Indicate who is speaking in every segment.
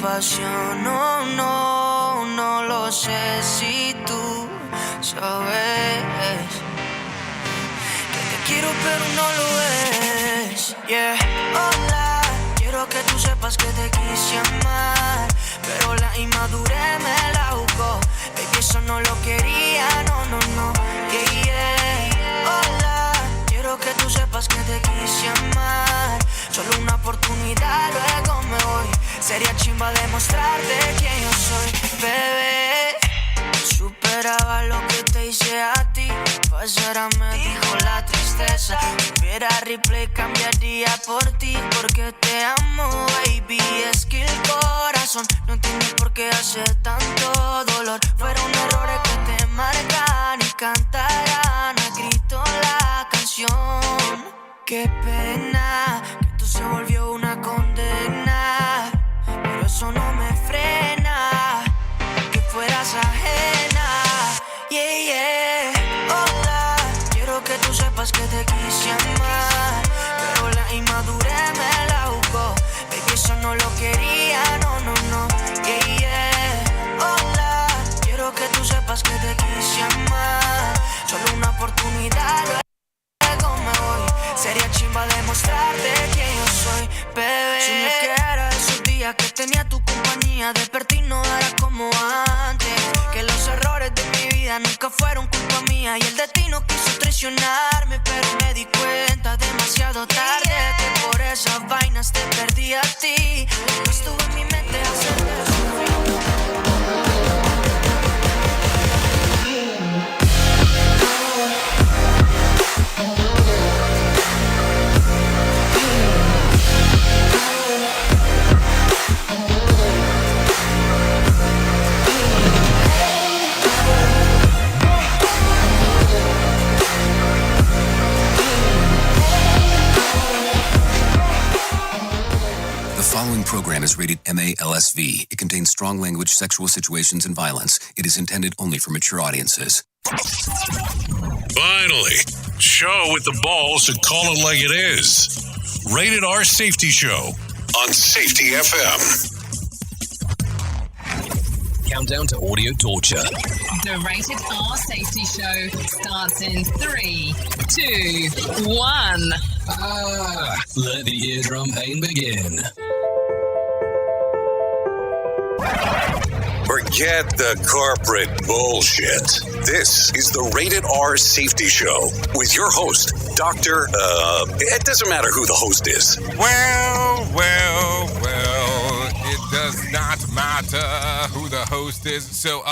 Speaker 1: pasión, no, no, no lo sé si tú sabes que te quiero pero no lo ves, yeah. Hola, quiero que tú sepas que te quise amar, pero la inmadurez me la jugó. Baby, eso no lo quería, no, no, no, yeah, yeah. Hola, quiero que tú sepas que te quise amar, solo una oportunidad, luego me voy. Sería chimba demostrarte quién yo soy, bebé. Superaba lo que te hice a ti, pasara me dijo la tristeza. Si hubiera replay cambiaría por ti, porque te amo, baby. Es que el corazón no entiende por qué hace tanto dolor. Fueron errores que te marcan y cantarán a grito la canción. Qué pena que esto se volvió una condena, pero eso no me frena, que fueras ajena, yeah, yeah. Hola, quiero que tú sepas que te quise amar, pero la inmadurez me la jugó. Baby, eso no lo quería, no, no, no, yeah, yeah. Hola, quiero que tú sepas que te quise amar, solo una oportunidad, luego me voy. Sería chimba demostrarte quién yo soy, bebé. Si me quedara esos días que tenía tu compañía, despertar no era como antes. Que los errores de mi vida nunca fueron culpa mía, y el destino quiso traicionarme, pero me di cuenta demasiado tarde que por esas vainas te perdí a ti. No estuvo en mi mente hacerte sufrir.
Speaker 2: The following program is rated MA-LSV. It contains strong language, sexual situations, and violence. It is intended only for mature audiences.
Speaker 3: Finally, show with the balls to call it like it is. Rated R Safety Show on Safety FM.
Speaker 2: Countdown to audio torture.
Speaker 4: The Rated R Safety Show starts in 3, 2, 1.
Speaker 2: Let the eardrum pain begin.
Speaker 3: Forget the corporate bullshit. This is the Rated R Safety Show with your host, Dr. It doesn't matter who the host is.
Speaker 5: Well, it does not matter who the host is. So,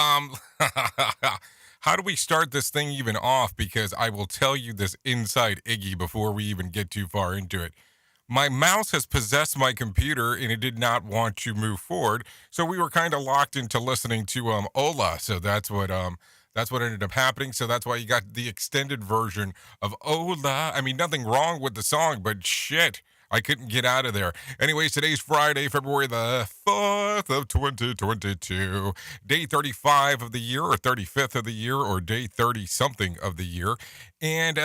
Speaker 5: how do we start this thing even off? Because I will tell you this inside Iggy before we even get too far into it. My mouse has possessed my computer and it did not want to move forward. So we were kind of locked into listening to Ola. So that's what ended up happening. So that's why you got the extended version of Ola. I mean, nothing wrong with the song, but shit, I couldn't get out of there. Anyways, today's Friday, February the 4th of 2022, day 35 of the year, or 35th of the year, or day 30-something of the year. And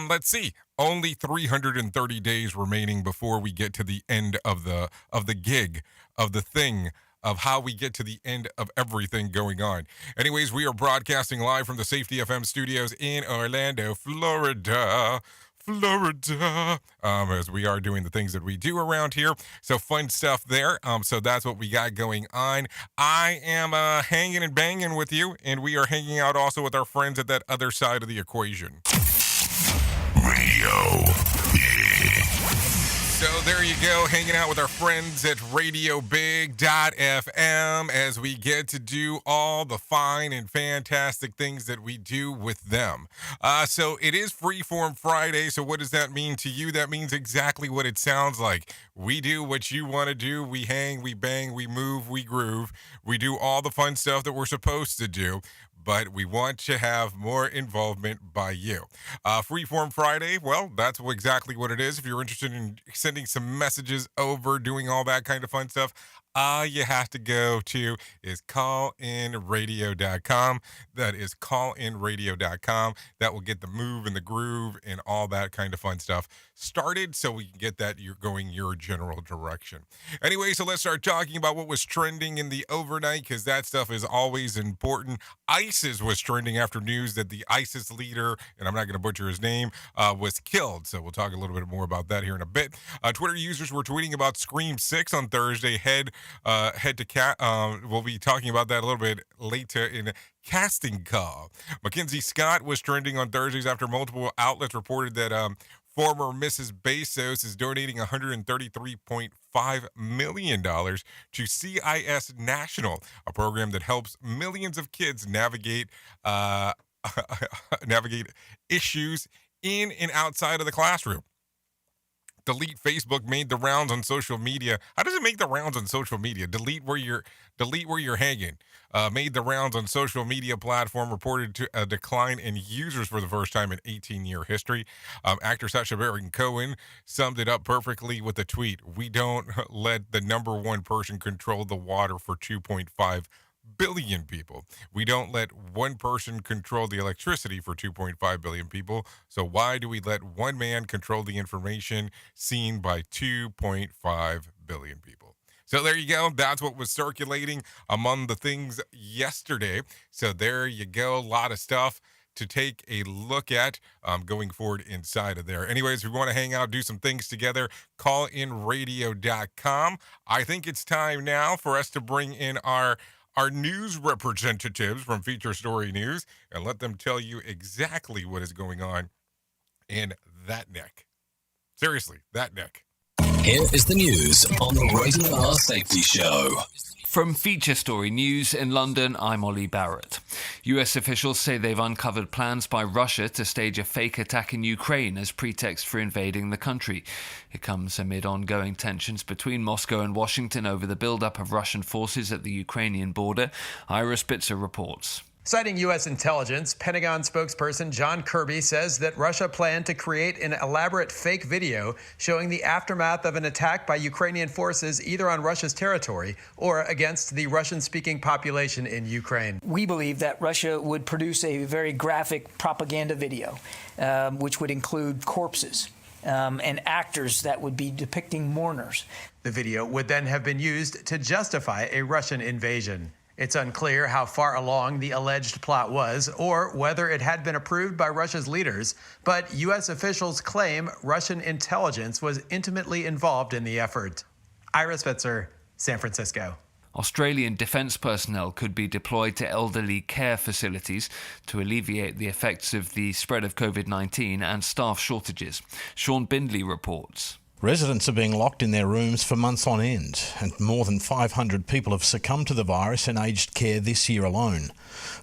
Speaker 5: let's see, only 330 days remaining before we get to the end of the gig, of the thing, of how we get to the end of everything going on. Anyways, we are broadcasting live from the Safety FM studios in Orlando, Florida, as we are doing the things that we do around here. So fun stuff there. So that's what we got going on. I am hanging and banging with you, and we are hanging out also with our friends at that other side of the equation.
Speaker 3: Radio.
Speaker 5: So there you go, hanging out with our friends at RadioBig.fm as we get to do all the fine and fantastic things that we do with them. So it is Freeform Friday, so what does that mean to you? That means exactly what it sounds like. We do what you want to do. We hang, we bang, we move, we groove. We do all the fun stuff that we're supposed to do. But we want to have more involvement by you. Freeform Friday, well, that's exactly what it is. If you're interested in sending some messages over, doing all that kind of fun stuff, All you have to go to is callinradio.com. That is callinradio.com. That will get the move and the groove and all that kind of fun stuff started so we can get that you're going your general direction. Anyway, so let's start talking about what was trending in the overnight, because that stuff is always important. ISIS was trending after news that the ISIS leader, and I'm not going to butcher his name, was killed. So we'll talk a little bit more about that here in a bit. Twitter users were tweeting about Scream 6 on Thursday. Head to cat. We'll be talking about that a little bit later in Casting Call. Mackenzie Scott was trending on Thursdays after multiple outlets reported that former Mrs. Bezos is donating $133.5 million to CIS National, a program that helps millions of kids navigate navigate issues in and outside of the classroom. Delete Facebook made the rounds on social media. How does it make the rounds on social media? Delete where you're hanging. Made the rounds on social media platform, reported to a decline in users for the first time in 18-year history. Actor Sacha Baron Cohen summed it up perfectly with a tweet. We don't let the number one person control the water for 2.5 billion people. We don't let one person control the electricity for 2.5 billion people. So why do we let one man control the information seen by 2.5 billion people? So there you go. That's what was circulating among the things yesterday. So there you go. A lot of stuff to take a look at going forward inside of there. Anyways, if we want to hang out, do some things together, callinradio.com. I think it's time now for us to bring in our news representatives from Feature Story News and let them tell you exactly what is going on in that neck. Seriously, that neck.
Speaker 2: Here is the news on the Rated R Safety Show.
Speaker 6: From Feature Story News in London, I'm Ollie Barrett. US officials say they've uncovered plans by Russia to stage a fake attack in Ukraine as pretext for invading the country. It comes amid ongoing tensions between Moscow and Washington over the buildup of Russian forces at the Ukrainian border. Ira Spitzer reports.
Speaker 7: Citing U.S. intelligence, Pentagon spokesperson John Kirby says that Russia planned to create an elaborate fake video showing the aftermath of an attack by Ukrainian forces either on Russia's territory or against the Russian-speaking population in Ukraine.
Speaker 8: We believe that Russia would produce a very graphic propaganda video, which would include corpses and actors that would be depicting mourners.
Speaker 7: The video would then have been used to justify a Russian invasion. It's unclear how far along the alleged plot was or whether it had been approved by Russia's leaders, but U.S. officials claim Russian intelligence was intimately involved in the effort. Ira Spitzer, San Francisco.
Speaker 6: Australian defence personnel could be deployed to elderly care facilities to alleviate the effects of the spread of COVID-19 and staff shortages. Sean Bindley reports.
Speaker 9: Residents are being locked in their rooms for months on end, and more than 500 people have succumbed to the virus in aged care this year alone.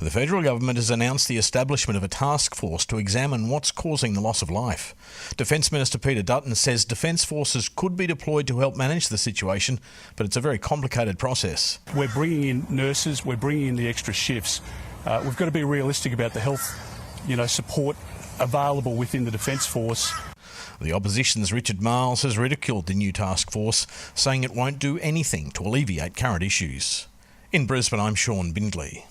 Speaker 9: The federal government has announced the establishment of a task force to examine what's causing the loss of life. Defence Minister Peter Dutton says Defence forces could be deployed to help manage the situation, but it's a very complicated process.
Speaker 10: We're bringing in nurses, we're bringing in the extra shifts. We've got to be realistic about the health, support available within the Defence Force.
Speaker 9: The opposition's Richard Marles has ridiculed the new task force, saying it won't do anything to alleviate current issues. In Brisbane, I'm Sean Bindley.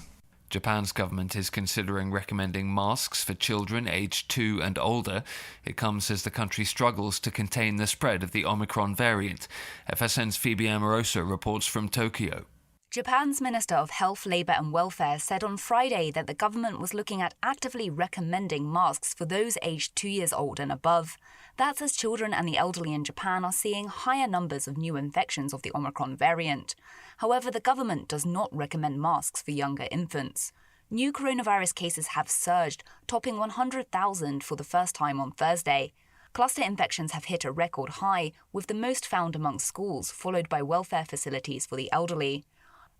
Speaker 6: Japan's government is considering recommending masks for children aged 2 and older. It comes as the country struggles to contain the spread of the Omicron variant. FSN's Phoebe Amoroso reports from Tokyo.
Speaker 11: Japan's Minister of Health, Labour and Welfare said on Friday that the government was looking at actively recommending masks for those aged 2 years old and above. That's as children and the elderly in Japan are seeing higher numbers of new infections of the Omicron variant. However, the government does not recommend masks for younger infants. New coronavirus cases have surged, topping 100,000 for the first time on Thursday. Cluster infections have hit a record high, with the most found among schools, followed by welfare facilities for the elderly.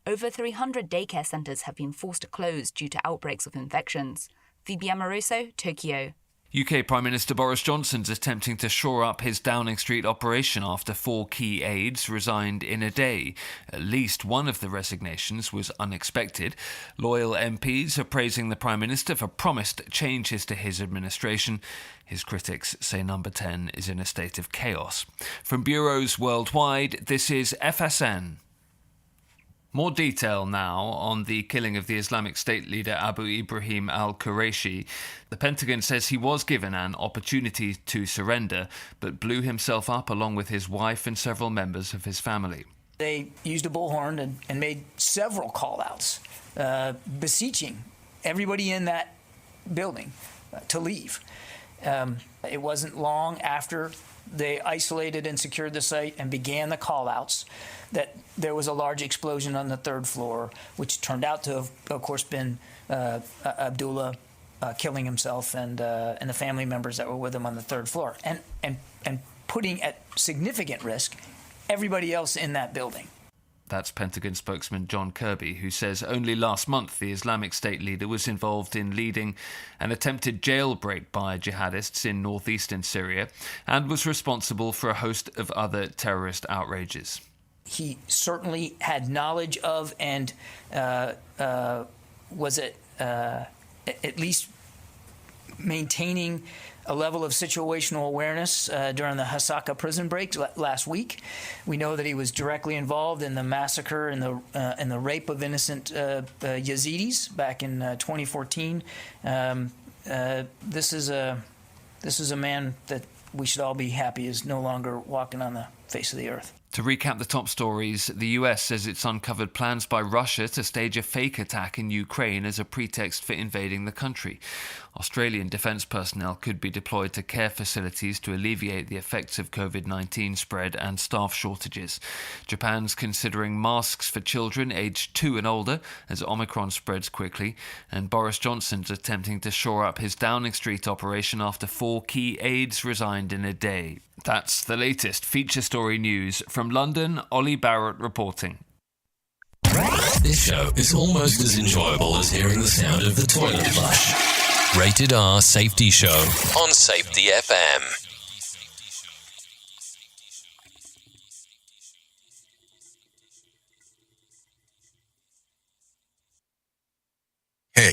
Speaker 11: Over 300 daycare centres have been forced to close due to outbreaks of infections. Phoebe Amoroso, Tokyo.
Speaker 6: UK Prime Minister Boris Johnson's attempting to shore up his Downing Street operation after 4 key aides resigned in a day. At least one of the resignations was unexpected. Loyal MPs are praising the Prime Minister for promised changes to his administration. His critics say Number 10 is in a state of chaos. From bureaus worldwide, this is FSN. More detail now on the killing of the Islamic State leader Abu Ibrahim al-Qurayshi. The Pentagon says he was given an opportunity to surrender, but blew himself up along with his wife and several members of his family.
Speaker 8: They used a bullhorn and made several call-outs, beseeching everybody in that building to leave. It wasn't long after they isolated and secured the site and began the call-outs that there was a large explosion on the third floor, which turned out to have, of course, been Abdullah killing himself and the family members that were with him on the third floor, and putting at significant risk everybody else in that building.
Speaker 6: That's Pentagon spokesman John Kirby, who says only last month the Islamic State leader was involved in leading an attempted jailbreak by jihadists in northeastern Syria and was responsible for a host of other terrorist outrages.
Speaker 8: He certainly had knowledge of and was at least maintaining a level of situational awareness during the Hasaka prison break last week. We know that he was directly involved in the massacre and the rape of innocent Yazidis back in 2014. This is a man that we should all be happy is no longer walking on the face of the earth.
Speaker 6: To recap the top stories, the US says it's uncovered plans by Russia to stage a fake attack in Ukraine as a pretext for invading the country. Australian defence personnel could be deployed to care facilities to alleviate the effects of COVID-19 spread and staff shortages. Japan's considering masks for children aged 2 and older as Omicron spreads quickly. And Boris Johnson's attempting to shore up his Downing Street operation after 4 key aides resigned in a day. That's the latest feature story news. From London, Ollie Barrett reporting.
Speaker 12: This show is almost as enjoyable as hearing the sound of the toilet flush. Rated R Safety Show on Safety FM.
Speaker 5: Hey,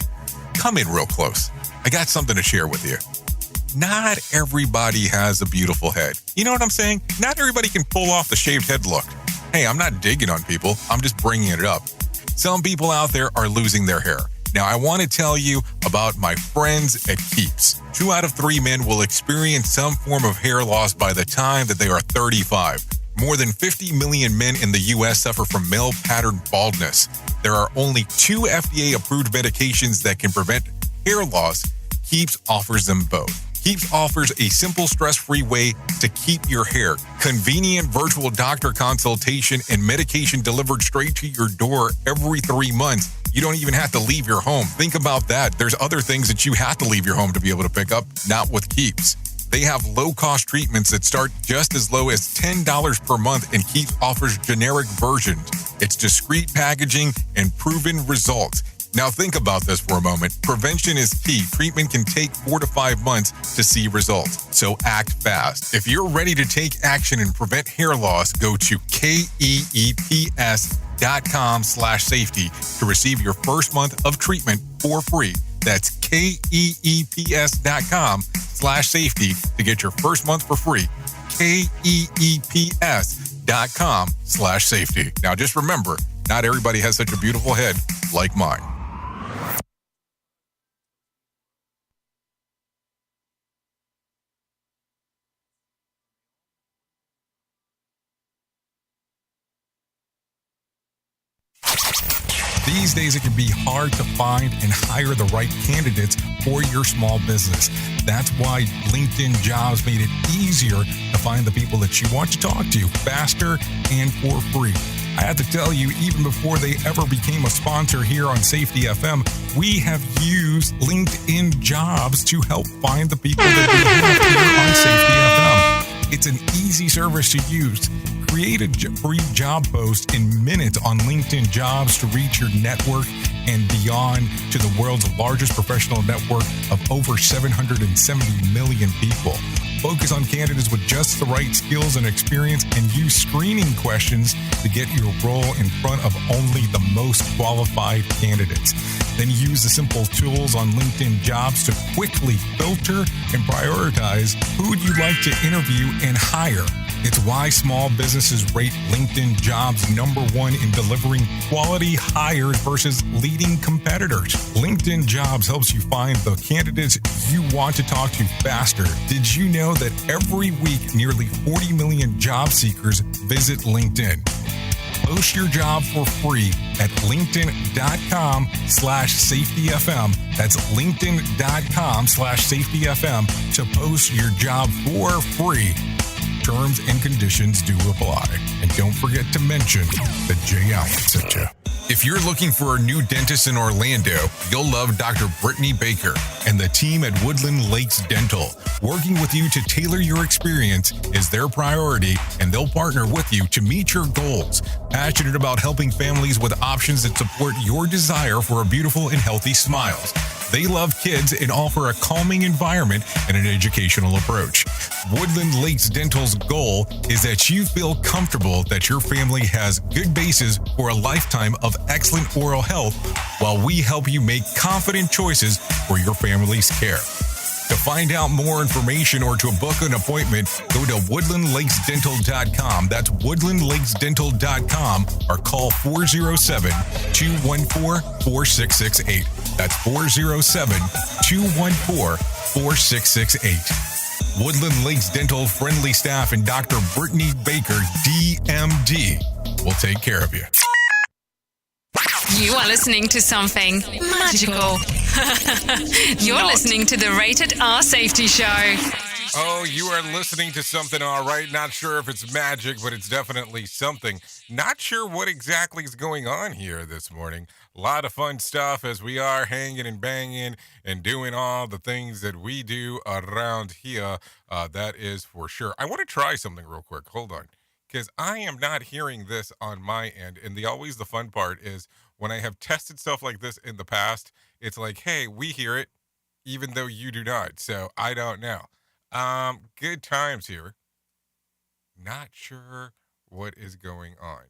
Speaker 5: come in real close. I got something to share with you. Not everybody has a beautiful head. You know what I'm saying? Not everybody can pull off the shaved head look. Hey, I'm not digging on people. I'm just bringing it up. Some people out there are losing their hair. Now, I want to tell you about my friends at Keeps. 2 out of 3 men will experience some form of hair loss by the time that they are 35. More than 50 million men in the U.S. suffer from male pattern baldness. There are only 2 FDA-approved medications that can prevent hair loss. Keeps offers them both. Keeps offers a simple, stress-free way to keep your hair. Convenient virtual doctor consultation and medication delivered straight to your door every 3 months. You don't even have to leave your home. Think about that. There's other things that you have to leave your home to be able to pick up, not with Keeps. They have low-cost treatments that start just as low as $10 per month, and Keeps offers generic versions. It's discreet packaging and proven results. Now think about this for a moment. Prevention is key. Treatment can take 4 to 5 months to see results. So act fast. If you're ready to take action and prevent hair loss, go to keeps.com/safety to receive your first month of treatment for free. That's keeps.com/safety to get your first month for free. keeps.com/safety. Now just remember, not everybody has such a beautiful head like mine. These days, it can be hard to find and hire the right candidates for your small business. That's why LinkedIn Jobs made it easier to find the people that you want to talk to faster and for free. I have to tell you, even before they ever became a sponsor here on Safety FM, we have used LinkedIn Jobs to help find the people that we have here on Safety FM. It's an easy service to use. Create a free job post in minutes on LinkedIn Jobs to reach your network and beyond to the world's largest professional network of over 770 million people. Focus on candidates with just the right skills and experience and use screening questions to get your role in front of only the most qualified candidates. Then use the simple tools on LinkedIn Jobs to quickly filter and prioritize who you'd like to interview and hire. It's why small businesses rate LinkedIn Jobs #1 in delivering quality hires versus leading competitors. LinkedIn Jobs helps you find the candidates you want to talk to faster. Did you know that every week nearly 40 million job seekers visit LinkedIn? Post your job for free at linkedin.com/safetyfm. That's linkedin.com/safetyfm to post your job for free. Terms and conditions do apply. And don't forget to mention that Jay Allen sent you. If you're looking for a new dentist in Orlando, you'll love Dr. Brittany Baker and the team at Woodland Lakes Dental. Working with you to tailor your experience is their priority, and they'll partner with you to meet your goals. Passionate about helping families with options that support your desire for a beautiful and healthy smiles. They love kids and offer a calming environment and an educational approach. Woodland Lakes Dental's goal is that you feel comfortable that your family has good basis for a lifetime of excellent oral health, while we help you make confident choices for your family's care. To find out more information or to book an appointment, go to woodlandlakesdental.com. That's woodlandlakesdental.com, or call 407-214-4668. That's 407-214-4668. Woodland Lakes Dental friendly staff and Dr. Brittany Baker, DMD, will take care of you.
Speaker 13: You are listening to something magical. You're listening to the Rated R Safety Show.
Speaker 5: Oh, you are listening to something, all right. Not sure if it's magic, but it's definitely something. Not sure what exactly is going on here this morning. A lot of fun stuff as we are hanging and banging and doing all the things that we do around here. That is for sure. I want to try something real quick. Hold on. Because I am not hearing this on my end. And the fun part is when I have tested stuff like this in the past, it's like, hey, we hear it, even though you do not. So I don't know. Good times here. Not sure what is going on.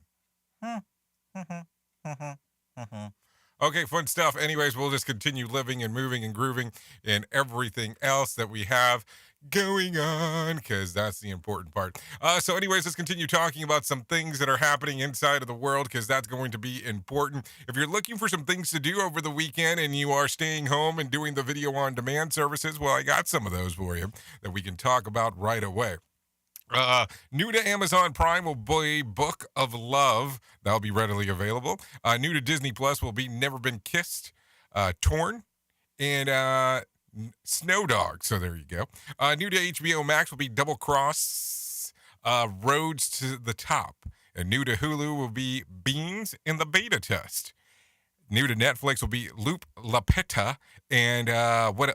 Speaker 5: Okay, fun stuff. Anyways, we'll just continue living and moving and grooving and everything else that we have going on, because that's the important part. So anyways, let's continue talking about some things that are happening inside of the world, because that's going to be important. If you're looking for some things to do over the weekend and you are staying home and doing the video on demand services, well, I got some of those for you that we can talk about right away. New to Amazon Prime will be Book of Love. That'll be readily available. New to Disney Plus will be Never Been Kissed, Torn, and Snow Dog. So there you go. New to HBO Max will be Double Cross, Roads to the Top. And new to Hulu will be Beans in the Beta Test. New to Netflix will be Loop Lapetta, and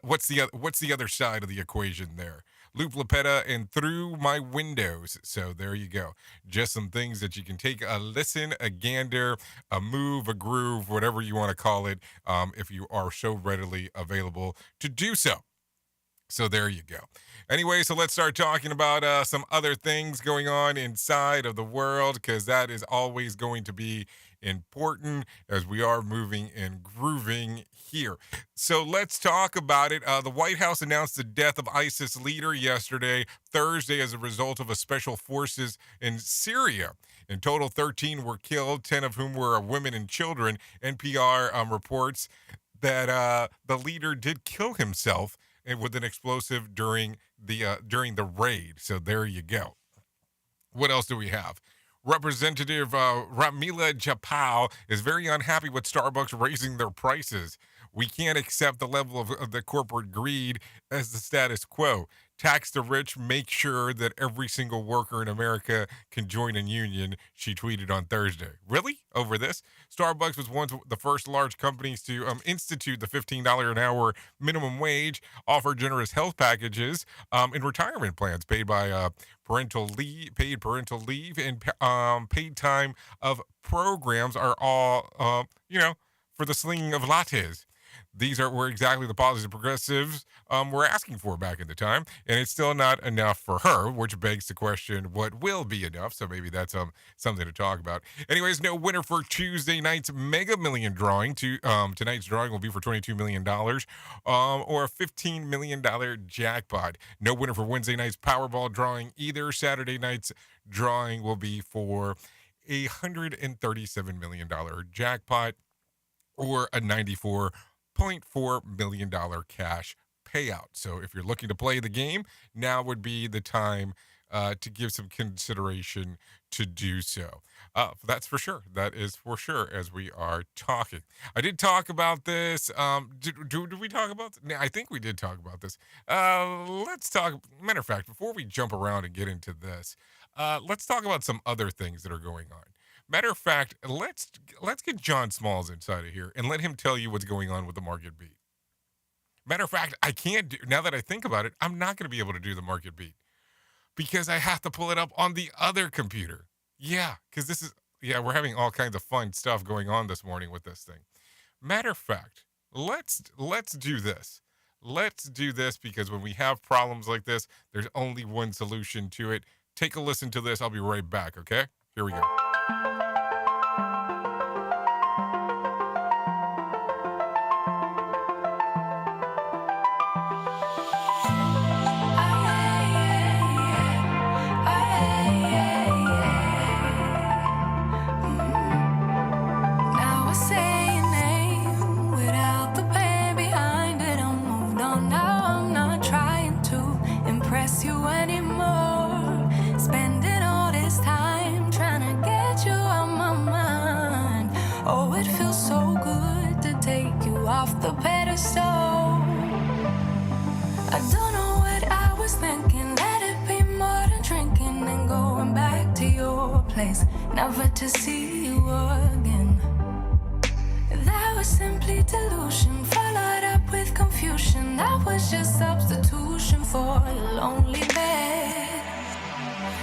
Speaker 5: what's the other side of the equation there? Loop Lapetta and Through My Windows. So there you go. Just some things that you can take a listen, a gander, a move, a groove, whatever you want to call it, if you are so readily available to do so. So there you go. Anyway, so let's start talking about some other things going on inside of the world, because that is always going to be important as we are moving and grooving here. So let's talk about it. The White House announced the death of ISIS leader yesterday, Thursday, as a result of a special forces in Syria. In total, 13 were killed, 10 of whom were women and children. NPR reports that the leader did kill himself with an explosive during the raid. So there you go. What else do we have? Representative Ramila Japal is very unhappy with Starbucks raising their prices. We can't accept the level of the corporate greed as the status quo. Tax the rich, make sure that every single worker in America can join a union, she tweeted on Thursday. Really? Over this? Starbucks was one of the first large companies to institute the $15 an hour minimum wage, offer generous health packages, and retirement plans paid by parental leave, and paid time of programs are all, for the slinging of lattes. These were exactly the policies the progressives were asking for back in the time, and it's still not enough for her, which begs the question, what will be enough? So maybe that's something to talk about. Anyways, no winner for Tuesday night's Mega Million drawing. Tonight's drawing will be for $22 million or a $15 million jackpot. No winner for Wednesday night's Powerball drawing either. Saturday night's drawing will be for a $137 million jackpot or a $94.4 million cash payout. So if you're looking to play the game, now would be the time to give some consideration to do so. That's for sure. That is for sure as we are talking. I did talk about this. Did we talk about this? I think we did talk about this. Let's talk. Matter of fact, before we jump around and get into this, let's talk about some other things that are going on. Matter of fact, let's get John Smalls inside of here and let him tell you what's going on with the market beat. Matter of fact, I can't do, now that I think about it, I'm not going to be able to do the market beat because I have to pull it up on the other computer. Yeah, because we're having all kinds of fun stuff going on this morning with this thing. Matter of fact, let's do this. Let's do this because when we have problems like this, there's only one solution to it. Take a listen to this. I'll be right back, okay? Here we go.
Speaker 14: The pedestal. I don't know what I was thinking. Let it be more than drinking and going back to your place, never to see you again. That was simply delusion, followed up with confusion. That was just substitution for a lonely bed.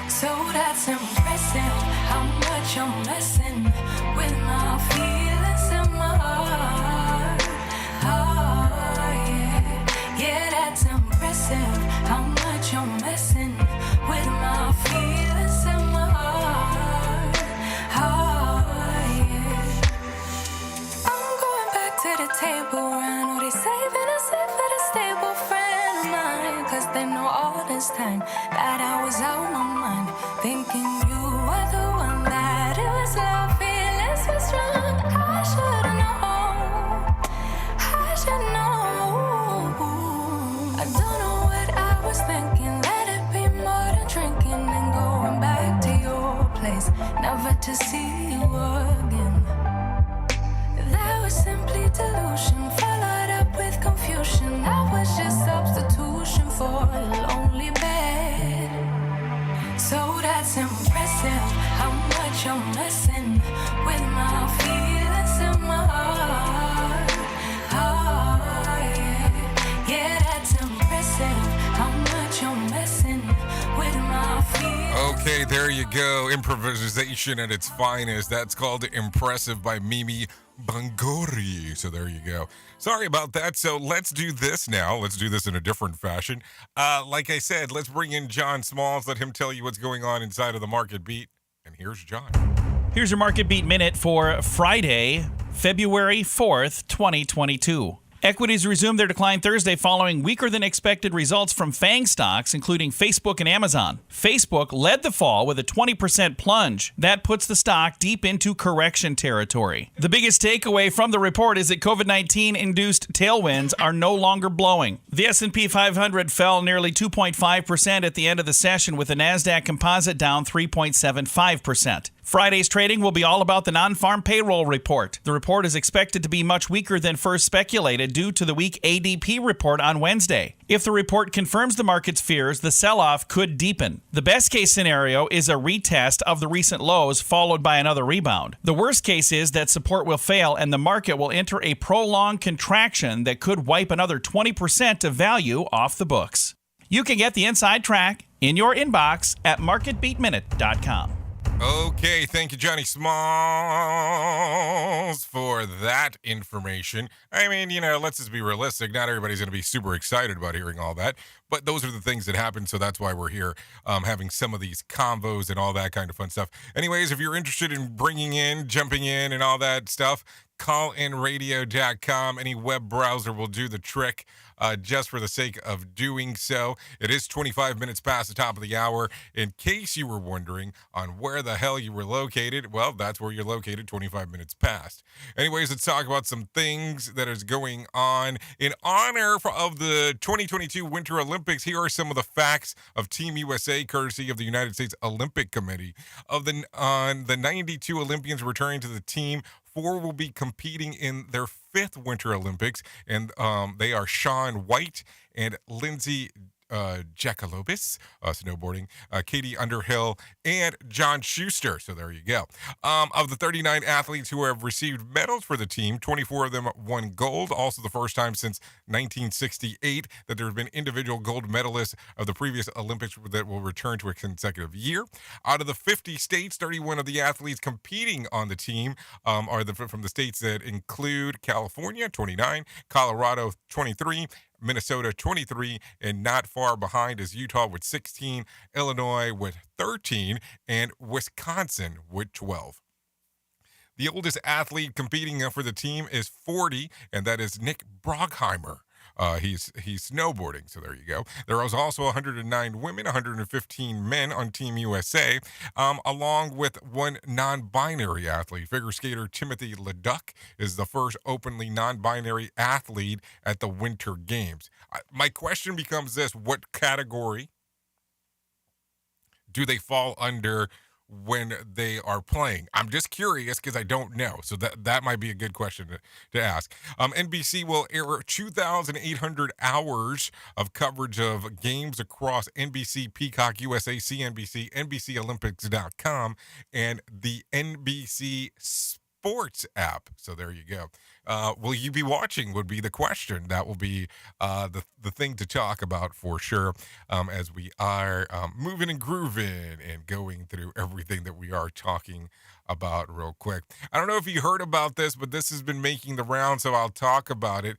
Speaker 14: So that's impressive, how much I'm messing with my feelings in my heart. Yeah, that's impressive, how much you're messing with my feelings in my heart. Yeah. I'm going back to the table, I know they saving us for the stable friend of mine, cause they know all this time that I was out my mind, thinking you were the one, that it was love, feelings were strong. I should've known. I don't know what I was thinking. Let it be more than drinking and going back to your place, never to see you again. That was simply delusion, followed up with confusion. That was just substitution for a lonely bed. So that's impressive, how much I'm messing with my feelings in my heart. Yeah, that's impressive, how much I'm messing with my feelings.
Speaker 5: Okay, there you go. Improvisation at its finest. That's called Impressive by Mimi Bangori. So there you go. Sorry about that. So let's do this now. Let's do this in a different fashion. Like I said, let's bring in John Smalls. Let him tell you what's going on inside of the Market Beat. And here's John.
Speaker 15: Here's your Market Beat Minute for Friday, February 4th, 2022. Equities resumed their decline Thursday following weaker than expected results from FANG stocks, including Facebook and Amazon. Facebook led the fall with a 20% plunge. That puts the stock deep into correction territory. The biggest takeaway from the report is that COVID-19-induced tailwinds are no longer blowing. The S&P 500 fell nearly 2.5% at the end of the session, with the NASDAQ Composite down 3.75%. Friday's trading will be all about the non-farm payroll report. The report is expected to be much weaker than first speculated due to the weak ADP report on Wednesday. If the report confirms the market's fears, the sell-off could deepen. The best-case scenario is a retest of the recent lows followed by another rebound. The worst case is that support will fail and the market will enter a prolonged contraction that could wipe another 20% of value off the books. You can get the inside track in your inbox at marketbeatminute.com.
Speaker 5: Okay, thank you, Johnny Smalls, for for that information. I mean, let's just be realistic. Not everybody's going to be super excited about hearing all that, but those are the things that happen, so that's why we're here having some of these convos and all that kind of fun stuff. Anyways, if you're interested in jumping in and all that stuff, callinradio.com. Any web browser will do the trick just for the sake of doing so. It is 25 minutes past the top of the hour. In case you were wondering on where the hell you were located, well, that's where you're located 25 minutes past. Anyways, let's talk about some things that is going on. In honor of the 2022 Winter Olympics, here are some of the facts of Team USA, courtesy of the United States Olympic Committee. Of the 92 Olympians returning to the team, 4 will be competing in their 5th Winter Olympics, and they are Shaun White and Lindsay Jackalobis, snowboarding, Katie Underhill, and John Schuster. So there you go. Of the 39 athletes who have received medals for the team, 24 of them won gold. Also the first time since 1968 that there have been individual gold medalists of the previous Olympics that will return to a consecutive year. Out of the 50 states, 31 of the athletes competing on the team are from the states that include California, 29, Colorado, 23, Minnesota 23, and not far behind is Utah with 16, Illinois with 13, and Wisconsin with 12. The oldest athlete competing for the team is 40, and that is Nick Brogheimer. He's snowboarding, so there you go. There was also 109 women, 115 men on Team USA, along with one non-binary athlete. Figure skater Timothy Leduc is the first openly non-binary athlete at the Winter Games. My question becomes this: what category do they fall under when they are playing? I'm just curious because I don't know. So that might be a good question to ask. NBC will air 2,800 hours of coverage of games across NBC, Peacock, USA, CNBC, NBCOlympics.com, and the NBC Sports app. So there you go. Will you be watching would be the question. That will be the thing to talk about for sure as we are moving and grooving and going through everything that we are talking about real quick. I don't know if you heard about this, but this has been making the rounds, so I'll talk about it.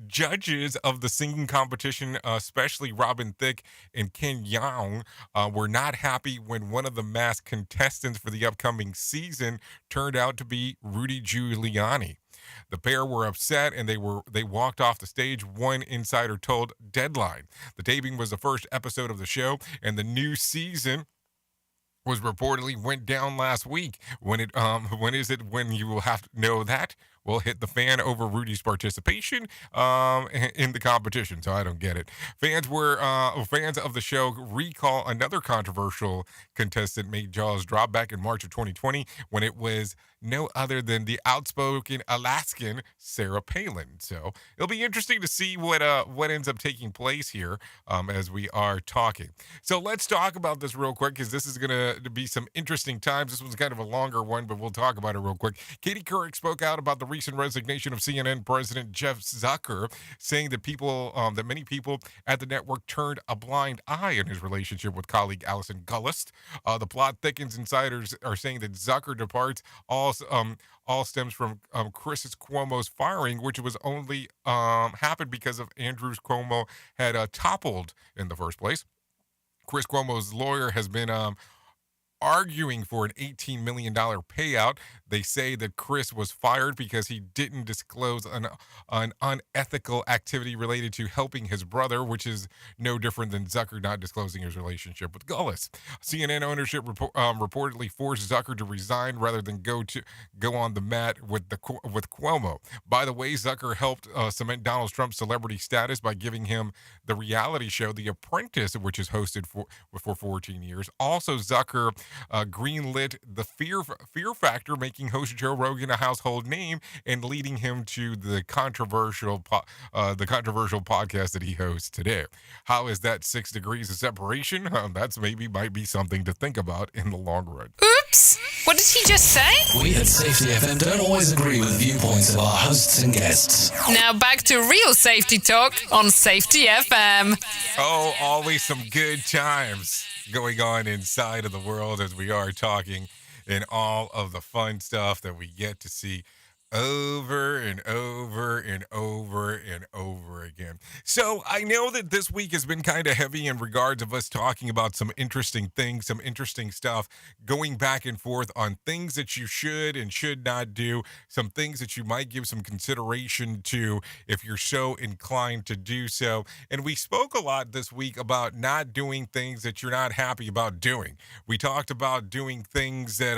Speaker 5: Judges of the singing competition, especially Robin Thicke and Ken Jeong, were not happy when one of the masked contestants for the upcoming season turned out to be Rudy Giuliani. The pair were upset and they walked off the stage, one insider told Deadline. The taping was the first episode of the show, and the new season was reportedly went down last week. When is it when you will have to know that? Will hit the fan over Rudy's participation in the competition. So I don't get it. Fans of the show recall another controversial contestant made jaws drop back in March of 2020 when it was no other than the outspoken Alaskan Sarah Palin. So it'll be interesting to see what ends up taking place here as we are talking. So let's talk about this real quick because this is going to be some interesting times. This one's kind of a longer one, but we'll talk about it real quick. Katie Couric spoke out about the recent resignation of CNN President Jeff Zucker, saying that many people at the network turned a blind eye in his relationship with colleague Allison Gullist. The plot thickens. Insiders are saying that Zucker departs all stems from Chris Cuomo's firing, which was only happened because of Andrew Cuomo had toppled in the first place. Chris Cuomo's lawyer has been arguing for an $18 million payout. They say that Chris was fired because he didn't disclose an unethical activity related to helping his brother, which is no different than Zucker not disclosing his relationship with Gullis. CNN ownership reportedly forced Zucker to resign rather than go on the mat with Cuomo. By the way, Zucker helped cement Donald Trump's celebrity status by giving him the reality show The Apprentice, which is hosted for 14 years. Also, Zucker greenlit the Fear Factor, making host Joe Rogan a household name and leading him to the controversial podcast that he hosts today. How is that 6 degrees of separation? That's might be something to think about in the long run.
Speaker 13: Oops! What did he just say?
Speaker 12: We at Safety FM don't always agree with the viewpoints of our hosts and guests.
Speaker 13: Now back to real safety talk on Safety FM.
Speaker 5: Oh, always some good times going on inside of the world as we are talking. and all of the fun stuff that we get to see over and over and over and over again. So I know that this week has been kind of heavy in regards of us talking about some interesting things, some interesting stuff, going back and forth on things that you should and should not do, some things that you might give some consideration to if you're so inclined to do so. And we spoke a lot this week about not doing things that you're not happy about doing. We talked about doing things that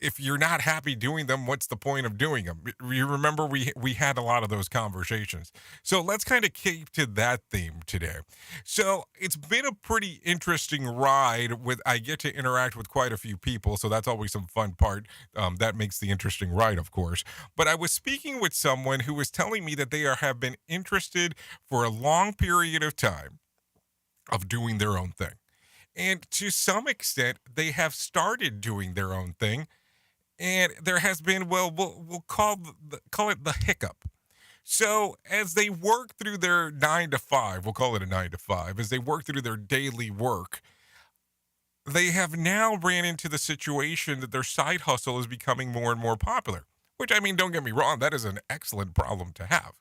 Speaker 5: if you're not happy doing them, what's the point of doing them? You remember we had a lot of those conversations. So let's kind of keep to that theme today. So it's been a pretty interesting ride I get to interact with quite a few people. So that's always some fun part. That makes the interesting ride, of course. But I was speaking with someone who was telling me that they have been interested for a long period of time of doing their own thing. And to some extent, they have started doing their own thing. And there has been, we'll call it the hiccup. So as they work through their 9 to 5, we'll call it a 9 to 5, as they work through their daily work, they have now ran into the situation that their side hustle is becoming more and more popular, which, I mean, don't get me wrong, that is an excellent problem to have.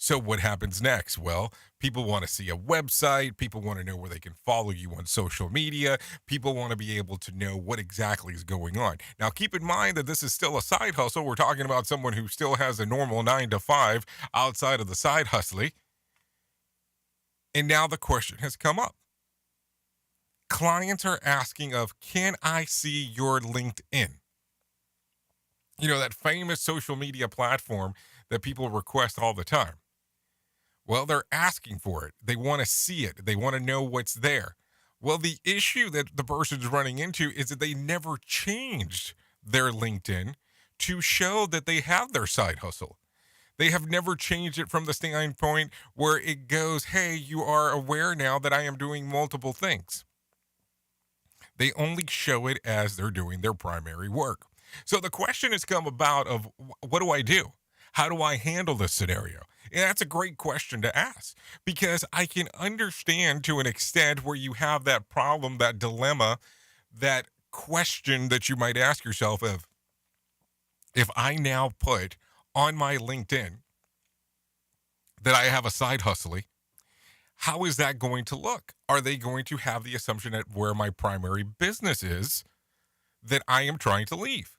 Speaker 5: So what happens next? Well, people want to see a website. People want to know where they can follow you on social media. People want to be able to know what exactly is going on. Now, keep in mind that this is still a side hustle. We're talking about someone who still has a normal 9 to 5 outside of the side hustling. And now the question has come up. Clients are asking can I see your LinkedIn? You know, that famous social media platform that people request all the time. Well, they're asking for it. They want to see it. They want to know what's there. Well, the issue that the person's running into is that they never changed their LinkedIn to show that they have their side hustle. They have never changed it from the standpoint where it goes, hey, you are aware now that I am doing multiple things. They only show it as they're doing their primary work. So the question has come about of what do I do? How do I handle this scenario? And that's a great question to ask because I can understand to an extent where you have that problem, that dilemma, that question that you might ask yourself of, if I now put on my LinkedIn that I have a side hustling, how is that going to look? Are they going to have the assumption that where my primary business is that I am trying to leave?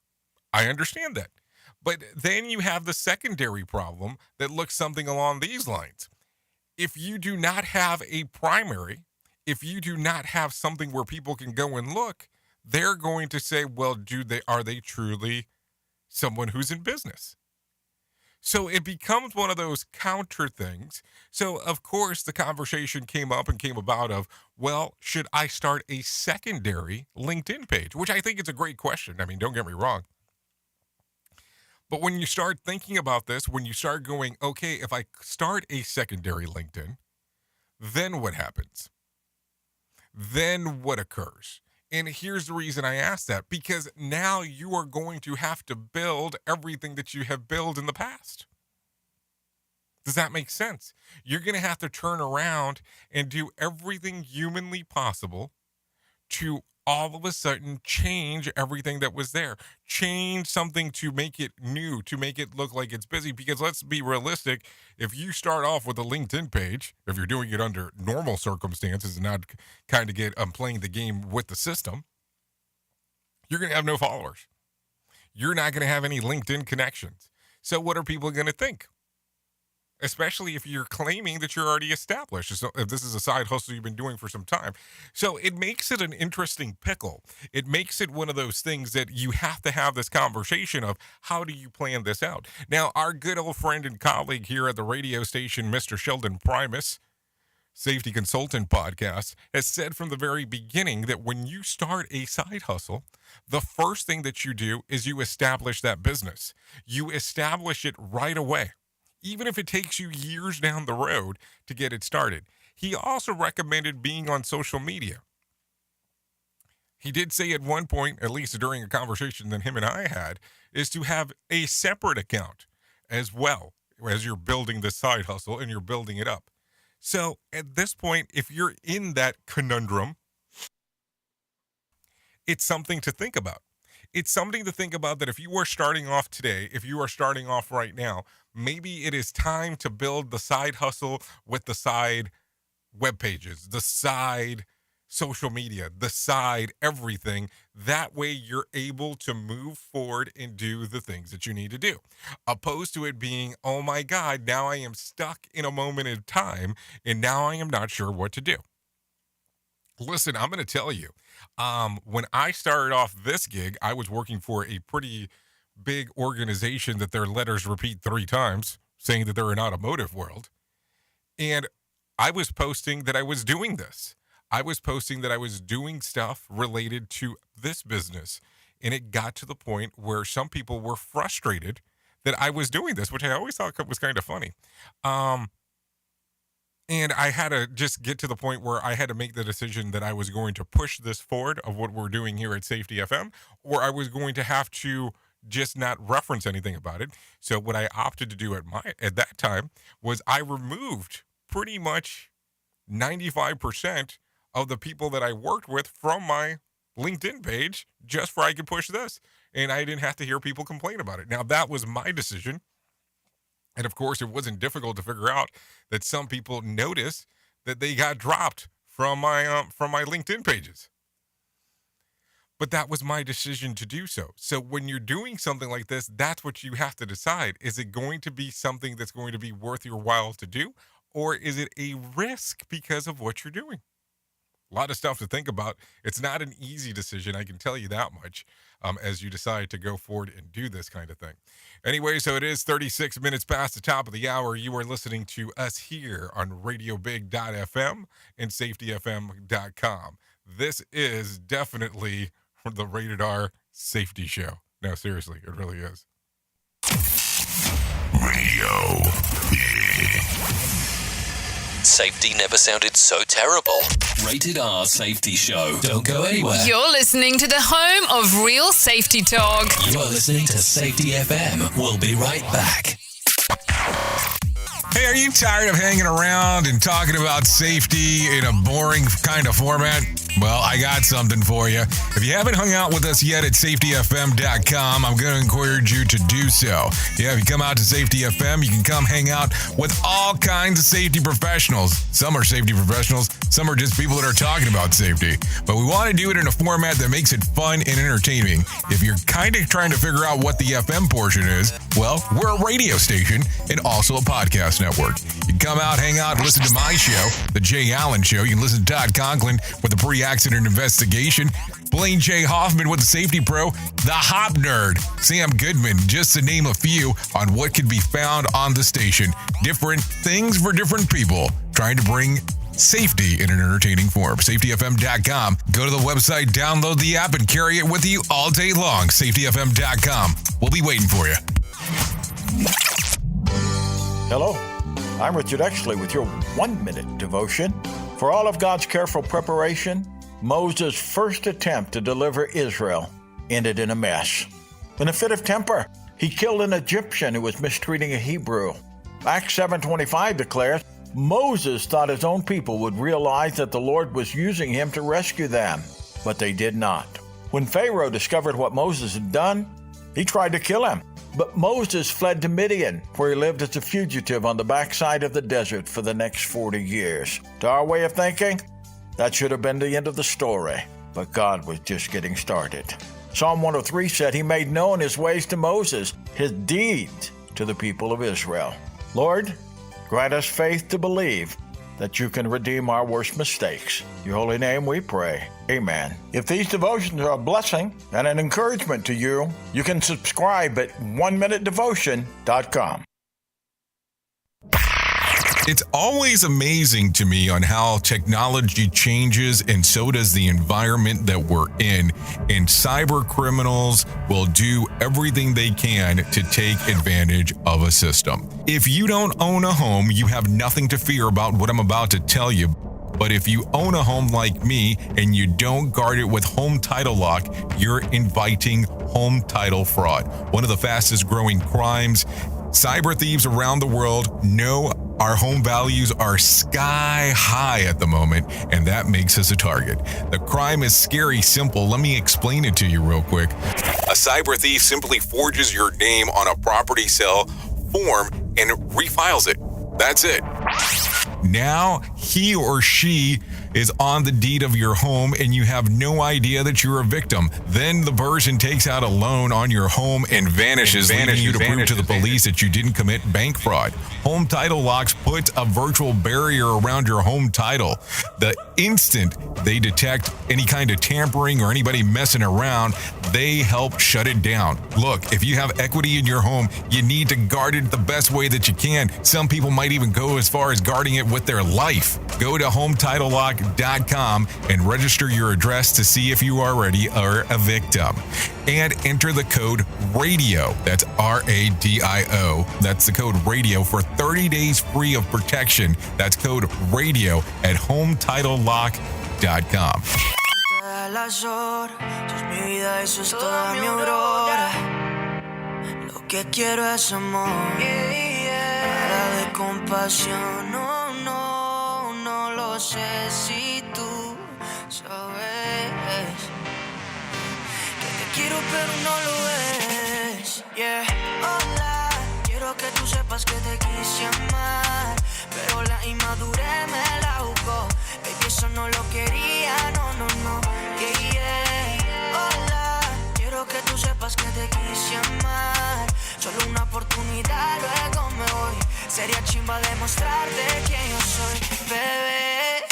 Speaker 5: I understand that. But then you have the secondary problem that looks something along these lines. If you do not have a primary, if you do not have something where people can go and look, they're going to say, well, are they truly someone who's in business? So it becomes one of those counter things. So, of course, the conversation came about of, well, should I start a secondary LinkedIn page? Which I think is a great question. I mean, don't get me wrong. But when you start thinking about this, when you start going, okay, if I start a secondary LinkedIn, then what happens? Then what occurs? And here's the reason I ask that, because now you are going to have to build everything that you have built in the past. Does that make sense? You're going to have to turn around and do everything humanly possible to all of a sudden change everything that was there, change something to make it new, to make it look like it's busy. Because let's be realistic. If you start off with a LinkedIn page, if you're doing it under normal circumstances and not kind of playing the game with the system, you're going to have no followers. You're not going to have any LinkedIn connections. So what are people going to think? Especially if you're claiming that you're already established. So if this is a side hustle you've been doing for some time. So it makes it an interesting pickle. It makes it one of those things that you have to have this conversation of how do you plan this out? Now, our good old friend and colleague here at the radio station, Mr. Sheldon Primus, Safety Consultant Podcast, has said from the very beginning that when you start a side hustle, the first thing that you do is you establish that business. You establish it right away, even if it takes you years down the road to get it started. He also recommended being on social media. He did say at one point, at least during a conversation that him and I had, is to have a separate account as well as you're building the side hustle and you're building it up. So at this point, if you're in that conundrum, it's something to think about. It's something to think about that if you are starting off today, if you are starting off right now, maybe it is time to build the side hustle with the side web pages, the side social media, the side everything. That way you're able to move forward and do the things that you need to do. Opposed to it being, oh my God, now I am stuck in a moment in time and now I am not sure what to do. Listen, I'm going to tell you, when I started off this gig, I was working for a pretty big organization that their letters repeat 3 times, saying that they're an automotive world. And I was posting that I was doing this. I was posting that I was doing stuff related to this business. And it got to the point where some people were frustrated that I was doing this, which I always thought was kind of funny. And I had to just get to the point where I had to make the decision that I was going to push this forward of what we're doing here at Safety FM, or I was going to have to just not reference anything about it. So what I opted to do at that time was I removed pretty much 95% of the people that I worked with from my LinkedIn page just for I could push this. And I didn't have to hear people complain about it. Now, that was my decision. And of course, it wasn't difficult to figure out that some people noticed that they got dropped from my LinkedIn pages. But that was my decision to do so. So when you're doing something like this, that's what you have to decide. Is it going to be something that's going to be worth your while to do? Or is it a risk because of what you're doing? A lot of stuff to think about. It's not an easy decision, I can tell you that much, as you decide to go forward and do this kind of thing. Anyway, so it is 36 minutes past the top of the hour. You are listening to us here on radiobig.fm and safetyfm.com. This is definitely the Rated R Safety Show. No, seriously, it really is.
Speaker 12: Radio Big. Safety never sounded so terrible. Rated R Safety Show. Don't go anywhere.
Speaker 13: You're listening to the home of real safety talk.
Speaker 12: You are listening to Safety FM. We'll be right back.
Speaker 5: Hey, are you tired of hanging around and talking about safety in a boring kind of format? Well, I got something for you. If you haven't hung out with us yet at safetyfm.com, I'm going to encourage you to do so. Yeah, if you come out to Safety FM, you can come hang out with all kinds of safety professionals. Some are safety professionals, some are just people that are talking about safety. But we want to do it in a format that makes it fun and entertaining. If you're kind of trying to figure out what the FM portion is, well, we're a radio station and also a podcast network. You can come out, hang out, listen to my show, The Jay Allen Show. You can listen to Todd Conklin with the pre-accident investigation, Blaine J. Hoffman with the Safety Pro, the Hop Nerd, Sam Goodman, just to name a few on what can be found on the station. Different things for different people, trying to bring safety in an entertaining form. SafetyFM.com. Go to the website, download the app, and carry it with you all day long. SafetyFM.com. We'll be waiting for you.
Speaker 16: Hello, I'm Richard Exley with your 1-minute devotion. For all of God's careful preparation, Moses' first attempt to deliver Israel ended in a mess. In a fit of temper, he killed an Egyptian who was mistreating a Hebrew. Acts 7:25 declares, Moses thought his own people would realize that the Lord was using him to rescue them, but they did not. When Pharaoh discovered what Moses had done, he tried to kill him. But Moses fled to Midian, where he lived as a fugitive on the backside of the desert for the next 40 years. To our way of thinking, that should have been the end of the story, but God was just getting started. Psalm 103 said he made known his ways to Moses, his deeds to the people of Israel. Lord, grant us faith to believe that you can redeem our worst mistakes. In your holy name we pray. Amen. If these devotions are a blessing and an encouragement to you, you can subscribe at 1minutedevotion.com.
Speaker 5: It's always amazing to me on how technology changes, and so does the environment that we're in. And cyber criminals will do everything they can to take advantage of a system. If you don't own a home, you have nothing to fear about what I'm about to tell you. But if you own a home like me and you don't guard it with home title lock, you're inviting home title fraud. One of the fastest growing crimes. Cyber thieves around the world know Our home values are sky high at the moment, and that makes us a target. The crime is scary simple. Let me explain it to you real quick. A cyber thief simply forges your name on a property sale form and refiles it. That's it. Now he or she is on the deed of your home and you have no idea that you're a victim. Then the person takes out a loan on your home and vanishes, leaving you to prove to the police that you didn't commit bank fraud. Home Title Locks puts a virtual barrier around your home title. The instant they detect any kind of tampering or anybody messing around, they help shut it down. Look, if you have equity in your home, you need to guard it the best way that you can. Some people might even go as far as guarding it with their life. Go to HometitleLock.com and register your address to see if you already are a victim. And enter the code RADIO. That's RADIO. That's the code RADIO for 30 days free of protection. That's code RADIO at HometitleLock.com.
Speaker 1: Las horas, tú es mi vida, eso es toda mi aurora. Lo que quiero es amor, nada de compasión. No, no, no lo sé si tú sabes que te quiero pero no lo ves. Yeah, hola, quiero que tú sepas que te quise amar, pero la inmadurez me la jugó. Baby, eso no lo quería, no, no, no. Yeah, yeah. Hola, quiero que tú sepas que te quise amar. Solo una oportunidad, luego me voy. Sería chimba demostrarte quién yo soy, bebé.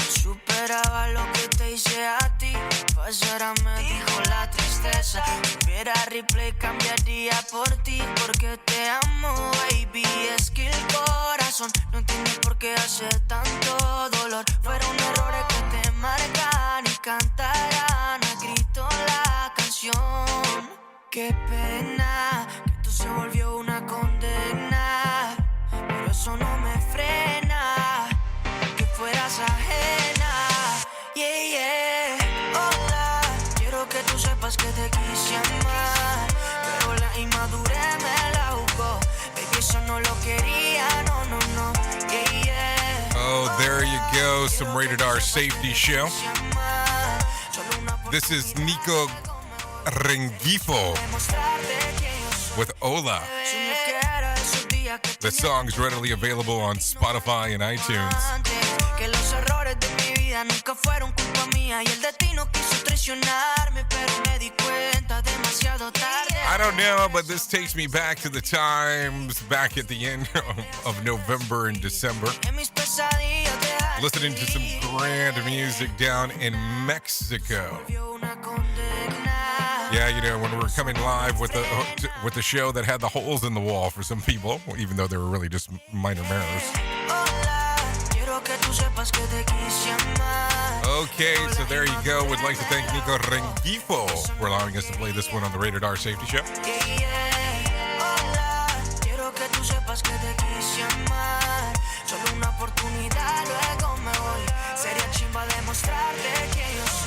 Speaker 1: Superaba lo que te hice a ti. Pasara me dijo la tristeza. Si hubiera replay cambiaría por ti, porque te amo, baby. Es que el corazón no entiende por qué hace tanto dolor. Fueron errores que te marcan y cantarán a grito la canción. Qué pena que esto se volvió una condena, pero eso no me frena, que fueras ajena. Yeah, yeah. Hola, quiero que tú sepas que te quise amar, pero la inmadurez me la jugó. Baby, eso no lo quería, no, no, no. Yeah, yeah.
Speaker 5: Oh, there you go. Some Rated R Safety Show. This is Nico Rengifo with Ola. The song's readily available on Spotify and iTunes.
Speaker 1: Que los errores de mi vida nunca fueron culpa mía y el destino quiso traicionarme, pero me di cuenta demasiado tarde.
Speaker 5: I don't know, but this takes me back to the times back at the end of November and December. Listening to some grand music down in Mexico. Yeah, you know, when we were coming live with the show that had the holes in the wall for some people, even though they were really just minor mirrors. Okay, so there you go. We'd like to thank Nico Rengifo for allowing us to play this one on the Rated R Safety Show.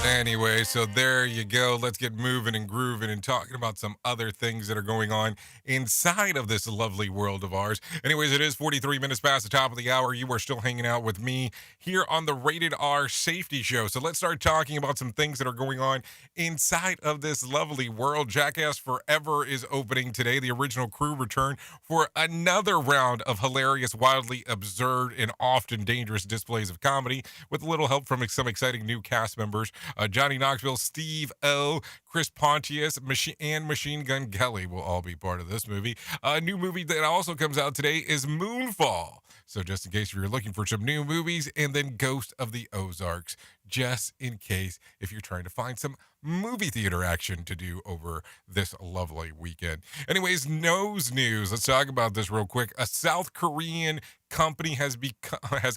Speaker 5: Anyway, so there you go. Let's get moving and grooving and talking about some other things that are going on inside of this lovely world of ours. Anyways, it is 43 minutes past the top of the hour. You are still hanging out with me here on the Rated R Safety Show. So let's start talking about some things that are going on inside of this lovely world. Jackass Forever is opening today. The original crew return for another round of hilarious, wildly absurd, and often dangerous displays of comedy with a little help from some exciting new cast members. Johnny Knoxville, Steve O, Chris Pontius, and Machine Gun Kelly will all be part of this movie. A new movie that also comes out today is Moonfall. So just in case you're looking for some new movies, and then Ghost of the Ozarks, just in case if you're trying to find some movie theater action to do over this lovely weekend. Anyways, nose news. Let's talk about this real quick. A South Korean company has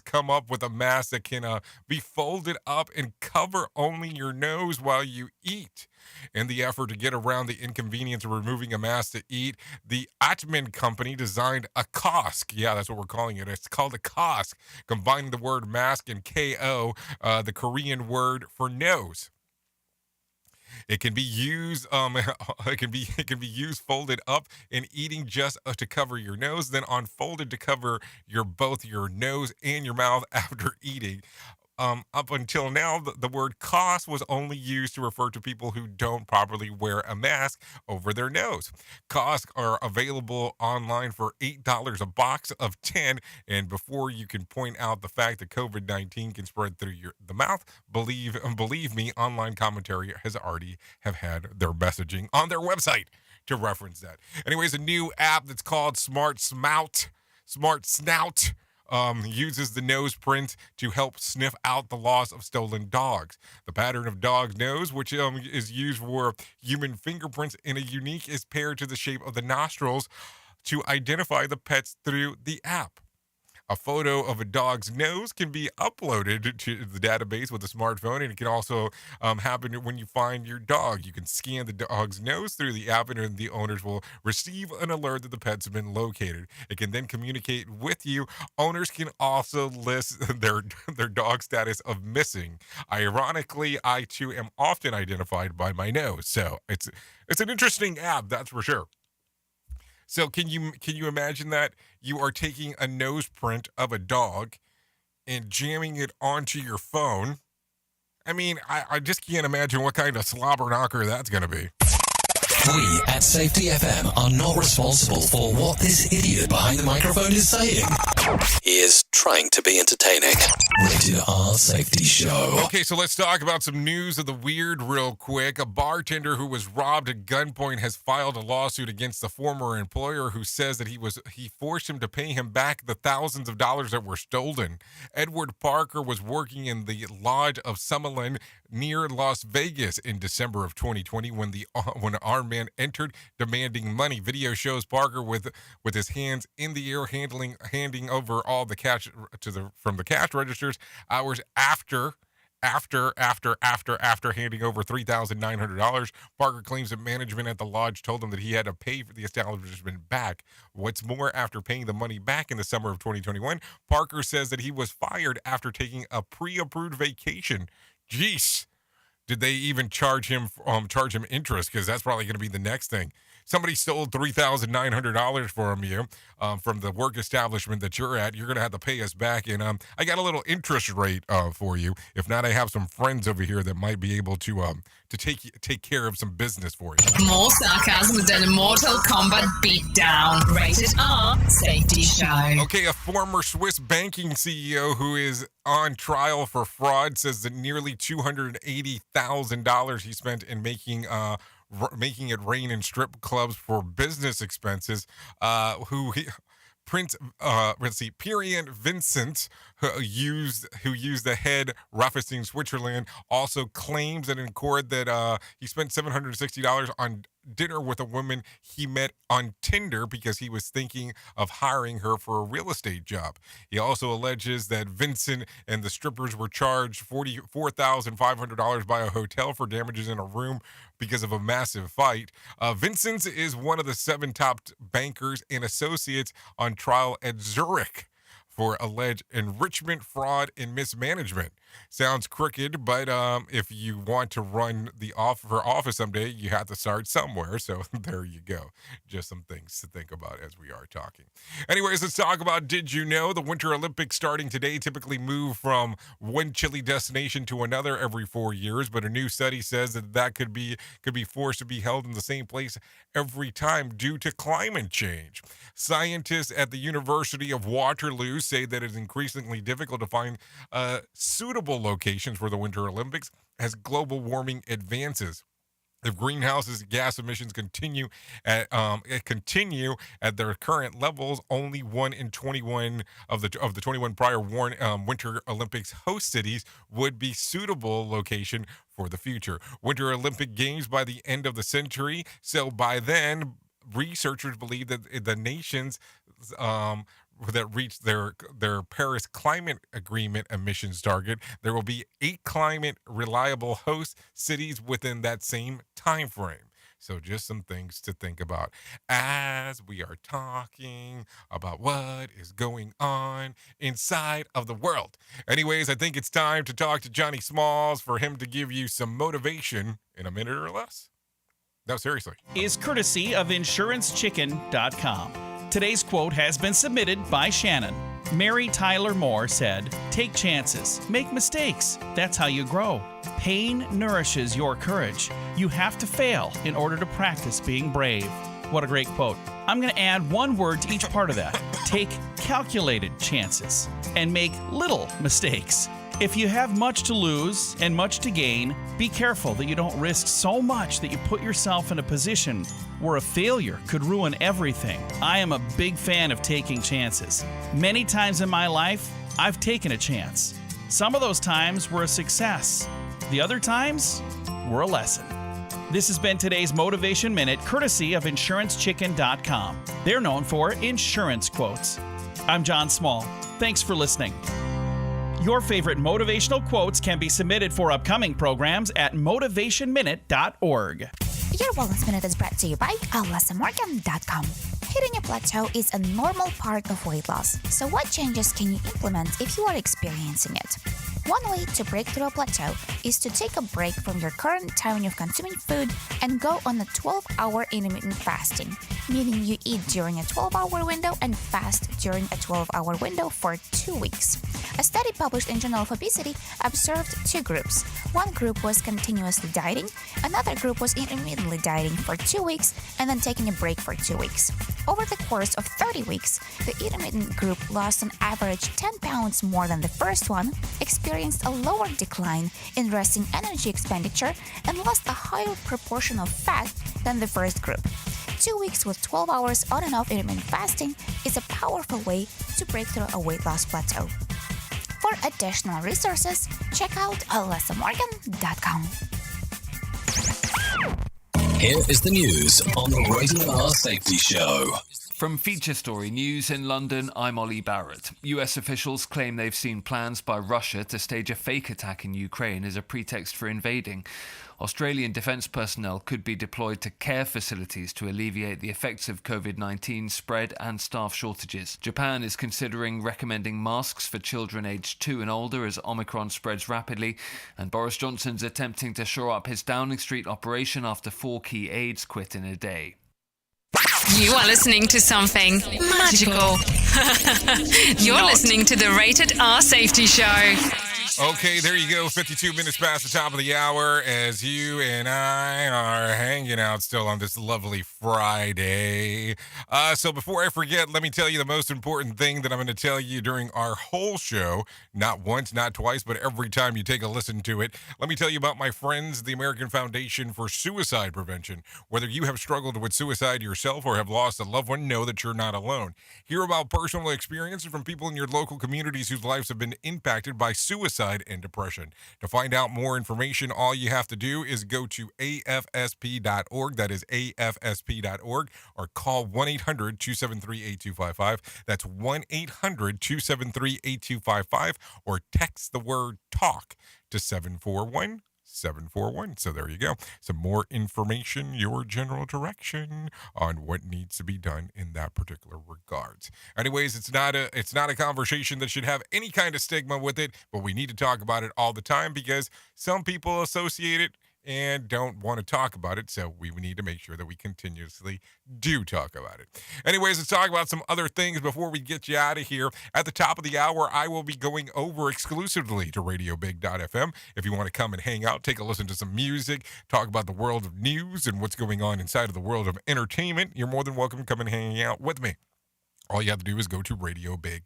Speaker 5: come up with a mask that can be folded up and cover only your nose while you eat. In the effort to get around the inconvenience of removing a mask to eat, the Atman company designed a kosk. Yeah, that's what we're calling it. It's called a kosk, combining the word mask and KO, the Korean word for nose. It can be used. It can be used folded up in eating just to cover your nose, then unfolded to cover both your nose and your mouth after eating. Up until now, the word cost was only used to refer to people who don't properly wear a mask over their nose. Costs are available online for $8 a box of 10. And before you can point out the fact that COVID-19 can spread through the mouth, believe me, online commentary has already have had their messaging on their website to reference that. Anyways, a new app that's called Smart Snout uses the nose print to help sniff out the loss of stolen dogs. The pattern of dog's nose, which is used for human fingerprints in a unique, is paired to the shape of the nostrils to identify the pets through the app. A photo of a dog's nose can be uploaded to the database with a smartphone, and it can also happen when you find your dog. You can scan the dog's nose through the app, and the owners will receive an alert that the pet's have been located. It can then communicate with you. Owners can also list their dog status of missing. Ironically, I too am often identified by my nose, so it's an interesting app, that's for sure. So can you imagine that you are taking a nose print of a dog and jamming it onto your phone? I mean, I just can't imagine what kind of slobber knocker that's going to be.
Speaker 12: We at Safety FM are not responsible for what this idiot behind the microphone is saying. He is trying to be entertaining. Rated R Safety Show.
Speaker 5: Okay, so let's talk about some news of the weird real quick. A bartender who was robbed at gunpoint has filed a lawsuit against the former employer who says that he forced him to pay him back the thousands of dollars that were stolen. Edward Parker was working in the Lodge of Summerlin near Las Vegas in December of 2020 when an armed man entered demanding money. Video shows Parker with his hands in the air handing over all the cash from the cash registers hours after handing over $3,900. Parker claims that management at the lodge told him that he had to pay for the establishment back. What's more, after paying the money back in the summer of 2021, Parker says that he was fired after taking a pre-approved vacation. Jeez. Did they even charge him interest? Because that's probably going to be the next thing. Somebody stole $3,900 from you, from the work establishment that you're at. You're going to have to pay us back. And I got a little interest rate for you. If not, I have some friends over here that might be able to take care of some business for you.
Speaker 4: More sarcasm than a Mortal Kombat beatdown. Rated R Safety Show.
Speaker 5: Okay, a former Swiss banking CEO who is on trial for fraud says that nearly $280,000 he spent in making it rain in strip clubs for business expenses. Pierre Vincent, who used the head Raffestein Switzerland, also claims and in court that he spent $760 on dinner with a woman he met on Tinder because he was thinking of hiring her for a real estate job. He also alleges that Vincent and the strippers were charged $44,500 by a hotel for damages in a room because of a massive fight. Vincent is one of the 7 top bankers and associates on trial at Zurich for alleged enrichment, fraud, and mismanagement. Sounds crooked, but if you want to run for office someday, you have to start somewhere. So there you go. Just some things to think about as we are talking. Anyways, let's talk about Did You Know? The Winter Olympics starting today typically move from one chilly destination to another every 4 years, but a new study says that could be forced to be held in the same place every time due to climate change. Scientists at the University of Waterloo say that it's increasingly difficult to find suitable locations for the Winter Olympics as global warming advances. If greenhouse gas emissions continue at their current levels, only 1 in 21 of the 21 prior Winter Olympics host cities would be suitable location for the future. Winter Olympic Games by the end of the century. So by then, researchers believe that the nations that reach their Paris Climate Agreement emissions target, there will be 8 climate reliable host cities within that same time frame. So just some things to think about as we are talking about what is going on inside of the world. Anyways, I think it's time to talk to Johnny Smalls for him to give you some motivation in a minute or less. No, seriously.
Speaker 15: Is courtesy of InsuranceChicken.com. Today's quote has been submitted by Shannon. Mary Tyler Moore said, "Take chances, make mistakes. That's how you grow. Pain nourishes your courage. You have to fail in order to practice being brave." What a great quote. I'm going to add one word to each part of that. Take calculated chances and make little mistakes. If you have much to lose and much to gain, be careful that you don't risk so much that you put yourself in a position where a failure could ruin everything. I am a big fan of taking chances. Many times in my life, I've taken a chance. Some of those times were a success. The other times were a lesson. This has been today's Motivation Minute, courtesy of InsuranceChicken.com. They're known for insurance quotes. I'm John Small. Thanks for listening. Your favorite motivational quotes can be submitted for upcoming programs at motivationminute.org.
Speaker 17: Your Wellness Minute is brought to you by AlysaMorgan.com. Hitting a plateau is a normal part of weight loss. So what changes can you implement if you are experiencing it? One way to break through a plateau is to take a break from your current timing of consuming food and go on a 12-hour intermittent fasting, meaning you eat during a 12-hour window and fast during a 12-hour window for 2 weeks. A study published in Journal of Obesity observed two groups. One group was continuously dieting, another group was intermittently dieting for 2 weeks and then taking a break for 2 weeks. Over the course of 30 weeks, the intermittent group lost on average 10 pounds more than the first one, experienced a lower decline in resting energy expenditure, and lost a higher proportion of fat than the first group. 2 weeks with 12 hours on and off intermittent fasting is a powerful way to break through a weight loss plateau. For additional resources, check out AlysaMorgan.com.
Speaker 12: Here is the news on the Rated R Safety Show.
Speaker 6: From Feature Story News in London, I'm Ollie Barrett. US officials claim they've seen plans by Russia to stage a fake attack in Ukraine as a pretext for invading. Australian defence personnel could be deployed to care facilities to alleviate the effects of COVID-19 spread and staff shortages. Japan is considering recommending masks for children aged 2 and older as Omicron spreads rapidly, and Boris Johnson's attempting to shore up his Downing Street operation after 4 key aides quit in a day.
Speaker 13: You are listening to something magical. You're listening to the Rated R Safety Show.
Speaker 5: Okay, there you go. 52 minutes past the top of the hour as you and I are hanging out still on this lovely Friday. So before I forget, let me tell you the most important thing that I'm going to tell you during our whole show. Not once, not twice, but every time you take a listen to it. Let me tell you about my friends, the American Foundation for Suicide Prevention. Whether you have struggled with suicide yourself or have lost a loved one, know that you're not alone. Hear about personal experiences from people in your local communities whose lives have been impacted by suicide and depression. To find out more information, all you have to do is go to afsp.org. That is afsp.org, or call 1-800-273-8255. That's 1-800-273-8255, or text the word TALK to 741-741. So there you go. Some more information, your general direction on what needs to be done in that particular regards. Anyways, it's not a conversation that should have any kind of stigma with it, but we need to talk about it all the time because some people associate it and don't want to talk about it, so we need to make sure that we continuously do talk about it. Anyways, let's talk about some other things before we get you out of here. At the top of the hour, I will be going over exclusively to RadioBig.fm. If you want to come and hang out, take a listen to some music, talk about the world of news and what's going on inside of the world of entertainment, you're more than welcome to come and hang out with me. All you have to do is go to RadioBig.fm.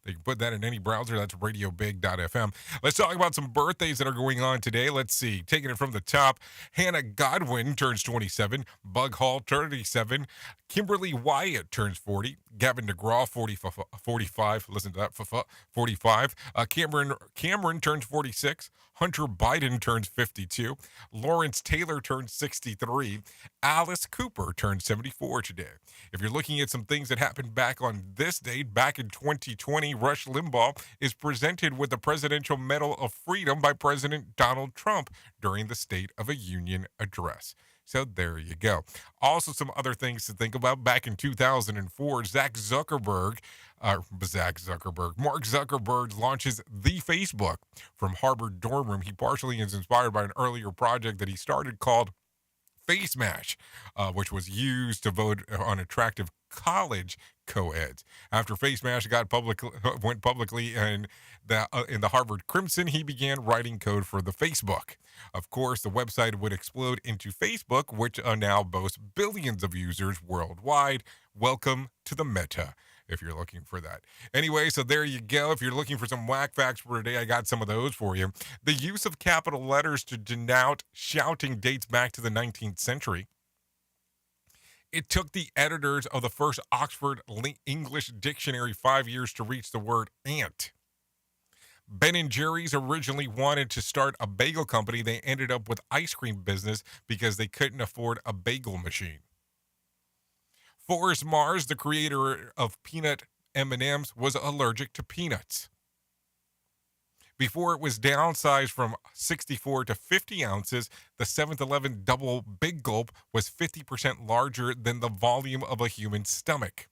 Speaker 5: They can put that in any browser. That's radiobig.fm. Let's talk about some birthdays that are going on today. Let's see. Taking it from the top, Hannah Godwin turns 27. Bug Hall, 37. Kimberly Wyatt turns 40. Gavin DeGraw, 45. Listen to that, 45. Cameron turns 46. Hunter Biden turns 52. Lawrence Taylor turns 63. Alice Cooper turns 74 today. If you're looking at some things that happened back on this day, update. Back in 2020, Rush Limbaugh is presented with the Presidential Medal of Freedom by President Donald Trump during the State of a Union address. So there you go. Also, some other things to think about. Back in 2004, Mark Zuckerberg launches the Facebook from Harvard dorm room. He partially is inspired by an earlier project that he started called Face Mash, which was used to vote on attractive college co-eds. After Face Mash went publicly in the Harvard Crimson, he began writing code for the Facebook. Of course, the website would explode into Facebook, which now boasts billions of users worldwide. Welcome to the Meta, if you're looking for that. Anyway, so there you go. If you're looking for some whack facts for today, I got some of those for you. The use of capital letters to denote shouting dates back to the 19th century. It took the editors of the first Oxford English dictionary 5 years to reach the word ant. Ben & Jerry's originally wanted to start a bagel company. They ended up with ice cream business because they couldn't afford a bagel machine. Forrest Mars, the creator of peanut M&Ms, was allergic to peanuts. Before it was downsized from 64 to 50 ounces, the 7-Eleven Double Big Gulp was 50% larger than the volume of a human stomach.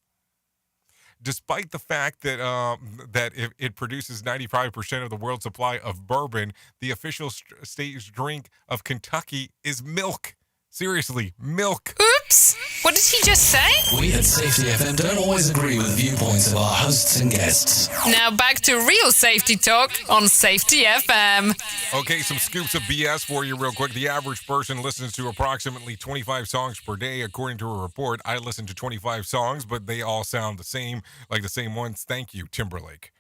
Speaker 5: Despite the fact that it produces 95% of the world's supply of bourbon, the official state drink of Kentucky is milk. Seriously, milk.
Speaker 13: Oops! What did he just say?
Speaker 12: We at Safety FM don't always agree with the viewpoints of our hosts and guests.
Speaker 13: Now back to real safety talk on Safety FM.
Speaker 5: Okay, some scoops of BS for you real quick. The average person listens to approximately 25 songs per day, according to a report. I listen to 25 songs, but they all sound the same, like the same ones. Thank you, Timberlake.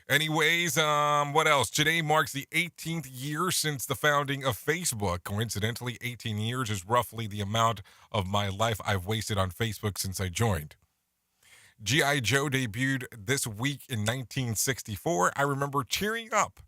Speaker 5: Anyways, what else? Today marks the 18th year since the founding of Facebook. Coincidentally, 18 years is roughly the amount of my life I've wasted on Facebook since I joined. G.I. Joe debuted this week in 1964. I remember cheering up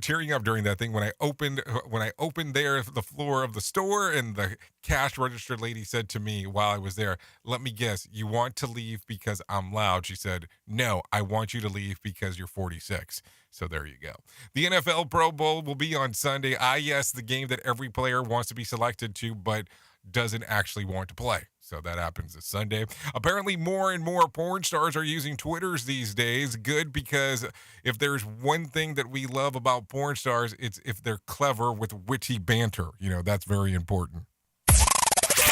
Speaker 5: tearing up during that thing when I opened the floor of the store, and the cash register lady said to me while I was there, "Let me guess, you want to leave because I'm loud?" She said, "No, I want you to leave because you're 46. So there you go. The NFL Pro Bowl will be on Sunday. Yes, the game that every player wants to be selected to, but doesn't actually want to play. So that happens this Sunday. Apparently, more and more porn stars are using Twitters these days. Good, because if there's one thing that we love about porn stars, it's if they're clever with witty banter. That's very important.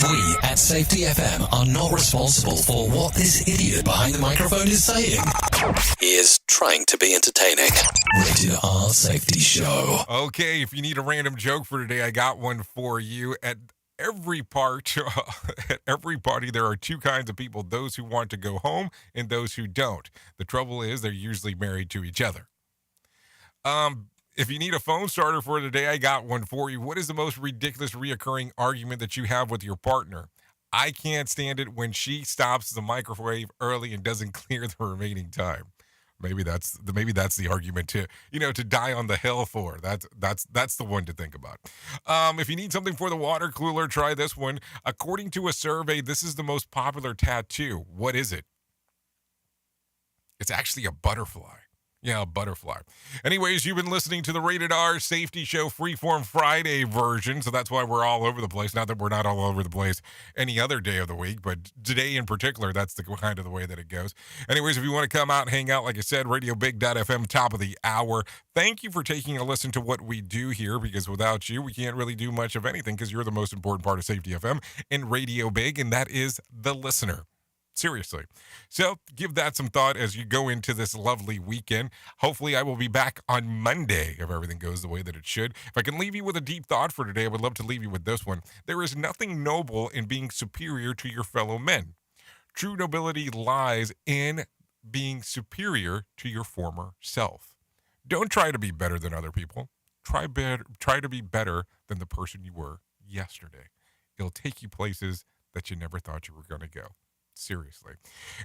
Speaker 12: We at Safety FM are not responsible for what this idiot behind the microphone is saying. He is trying to be entertaining. Rated R Safety Show.
Speaker 5: Okay, if you need a random joke for today, I got one for you. At every party, there are two kinds of people: those who want to go home and those who don't. The trouble is they're usually married to each other. If you need a phone starter for today, I got one for you. What is the most ridiculous reoccurring argument that you have with your partner? I can't stand it when she stops the microwave early and doesn't clear the remaining time. Maybe that's the argument to die on the hill for. That's the one to think about. If you need something for the water cooler, try this one. According to a survey, this is the most popular tattoo. What is it? It's actually a butterfly. Yeah, a butterfly. Anyways, you've been listening to the Rated R Safety Show Freeform Friday version, so that's why we're all over the place. Not that we're not all over the place any other day of the week, but today in particular, that's the kind of the way that it goes. Anyways, if you want to come out and hang out, like I said, radiobig.fm, top of the hour. Thank you for taking a listen to what we do here, because without you, we can't really do much of anything, because you're the most important part of Safety FM and Radio Big, and that is the listener. Seriously. So give that some thought as you go into this lovely weekend. Hopefully I will be back on Monday if everything goes the way that it should. If I can leave you with a deep thought for today, I would love to leave you with this one. There is nothing noble in being superior to your fellow men. True nobility lies in being superior to your former self. Don't try to be better than other people. Try to be better than the person you were yesterday. It'll take you places that you never thought you were going to go. Seriously.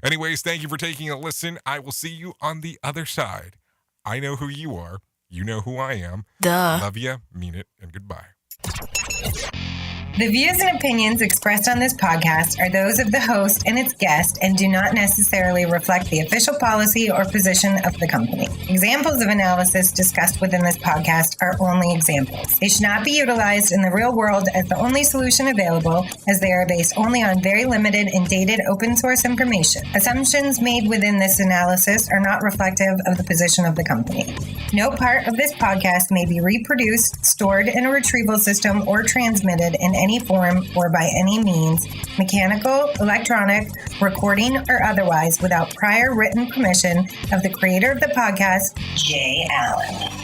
Speaker 5: Anyways, thank you for taking a listen. I will see you on the other side. I know who you are. You know who I am.
Speaker 13: Duh.
Speaker 5: Love you, mean it, and goodbye.
Speaker 18: The views and opinions expressed on this podcast are those of the host and its guest and do not necessarily reflect the official policy or position of the company. Examples of analysis discussed within this podcast are only examples. They should not be utilized in the real world as the only solution available, as they are based only on very limited and dated open source information. Assumptions made within this analysis are not reflective of the position of the company. No part of this podcast may be reproduced, stored in a retrieval system, or transmitted in any form or by any means, mechanical, electronic, recording, or otherwise, without prior written permission of the creator of the podcast, Jay Allen.